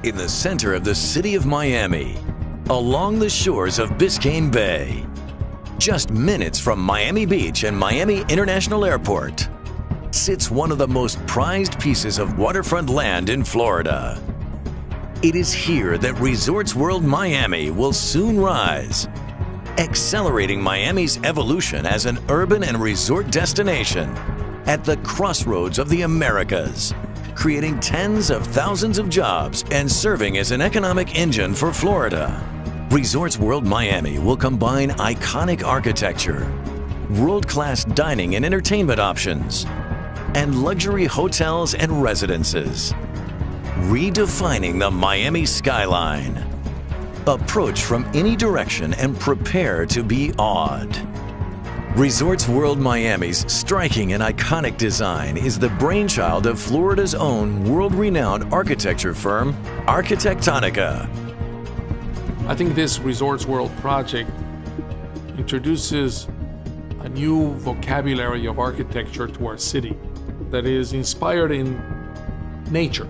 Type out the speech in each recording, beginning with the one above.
in the center of the city of Miami, along the shores of Biscayne Bay, just minutes from Miami Beach and Miami International Airport, sits one of the most prized pieces of waterfront land in Florida. It is here that Resorts World Miami will soon rise, accelerating Miami's evolution as an urban and resort destination at the crossroads of the Americas, creating tens of thousands of jobs and serving as an economic engine for Florida. Resorts World Miami will combine iconic architecture, world-class dining and entertainment options, and luxury hotels and residences, redefining the Miami skyline. Approach from any direction and prepare to be awed. Resorts World Miami's striking and iconic design is the brainchild of Florida's own world-renowned architecture firm, Arquitectonica. I think this Resorts World project introduces a new vocabulary of architecture to our city that is inspired in nature.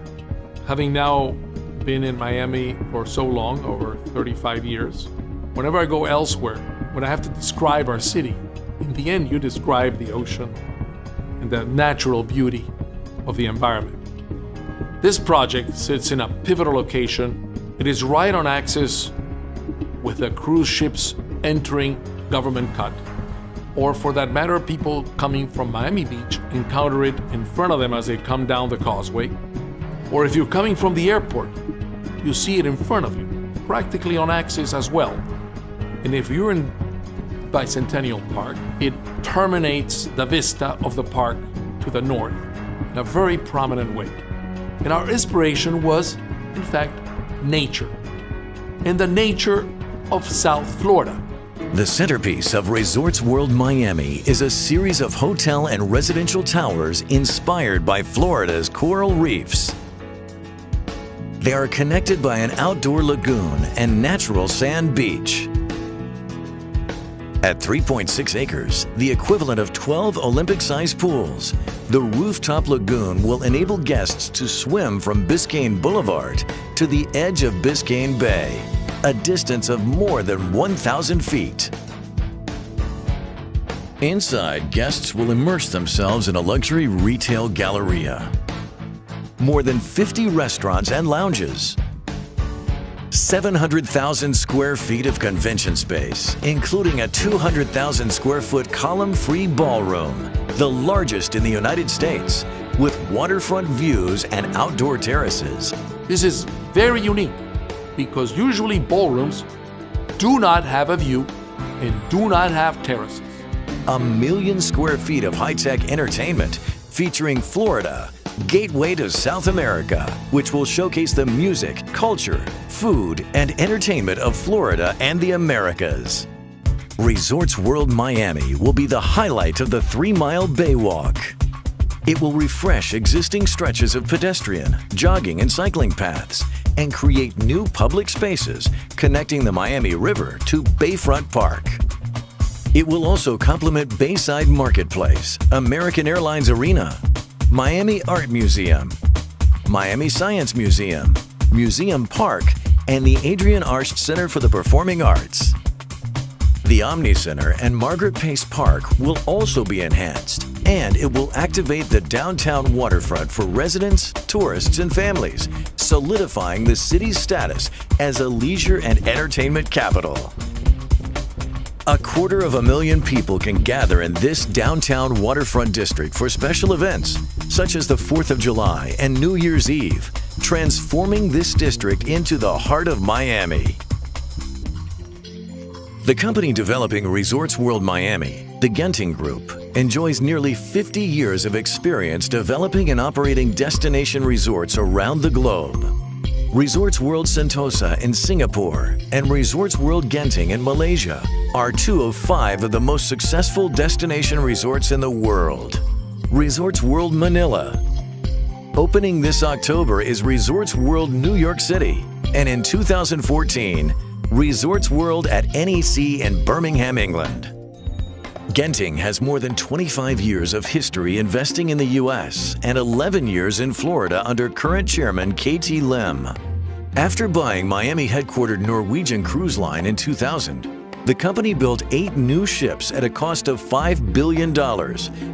Having now been in Miami for so long, over 35 years, whenever I go elsewhere, when I have to describe our city, in the end you describe the ocean and the natural beauty of the environment. This project sits in a pivotal location. It is right on axis with the cruise ships entering Government Cut, or for that matter, people coming from Miami Beach encounter it in front of them as they come down the causeway. Or if you're coming from the airport, you see it in front of you, practically on axis as well. And if you're in Bicentennial Park, it terminates the vista of the park to the north in a very prominent way. And our inspiration was, in fact, nature, and the nature of South Florida. The centerpiece of Resorts World Miami is a series of hotel and residential towers inspired by Florida's coral reefs. They are connected by an outdoor lagoon and natural sand beach. At 3.6 acres, the equivalent of 12 Olympic-sized pools, the rooftop lagoon will enable guests to swim from Biscayne Boulevard to the edge of Biscayne Bay, a distance of more than 1,000 feet. Inside, guests will immerse themselves in a luxury retail galleria. More than 50 restaurants and lounges. 700,000 square feet of convention space, including a 200,000 square foot column-free ballroom, the largest in the United States, with waterfront views and outdoor terraces. This is very unique because usually ballrooms do not have a view and do not have terraces. 1 million square feet of high-tech entertainment featuring Florida, Gateway to South America, which will showcase the music, culture, food, and entertainment of Florida and the Americas. Resorts World Miami will be the highlight of the 3-mile Bay Walk. It will refresh existing stretches of pedestrian, jogging, and cycling paths and create new public spaces connecting the Miami River to Bayfront Park. It will also complement Bayside Marketplace, American Airlines Arena, Miami Art Museum, Miami Science Museum, Museum Park, and the Adrian Arsht Center for the Performing Arts. The Omni Center and Margaret Pace Park will also be enhanced, and it will activate the downtown waterfront for residents, tourists, and families, solidifying the city's status as a leisure and entertainment capital. 250,000 people can gather in this downtown waterfront district for special events, such as the 4th of July and New Year's Eve, transforming this district into the heart of Miami. The company developing Resorts World Miami, the Genting Group, enjoys nearly 50 years of experience developing and operating destination resorts around the globe. Resorts World Sentosa in Singapore and Resorts World Genting in Malaysia are 2 of 5 of the most successful destination resorts in the world. Resorts World Manila. Opening this October is Resorts World New York City, and in 2014, Resorts World at NEC in Birmingham, England. Genting has more than 25 years of history investing in the U.S. and 11 years in Florida under current chairman KT Lim. After buying Miami-headquartered Norwegian Cruise Line in 2000, the company built 8 new ships at a cost of $5 billion,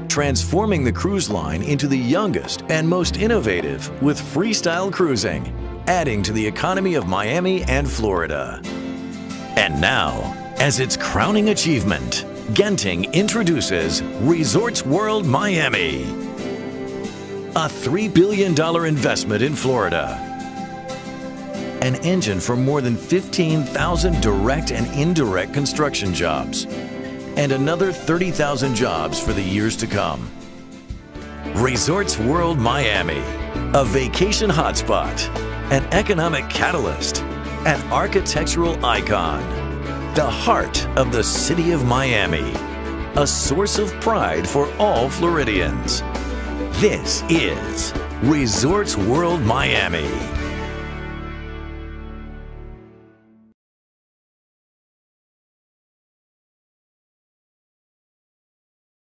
transforming the cruise line into the youngest and most innovative with freestyle cruising, adding to the economy of Miami and Florida. And now, as its crowning achievement, Genting introduces Resorts World Miami, a $3 billion investment in Florida, an engine for more than 15,000 direct and indirect construction jobs, and another 30,000 jobs for the years to come. Resorts World Miami, a vacation hotspot, an economic catalyst, an architectural icon, the heart of the city of Miami, a source of pride for all Floridians. This is Resorts World Miami.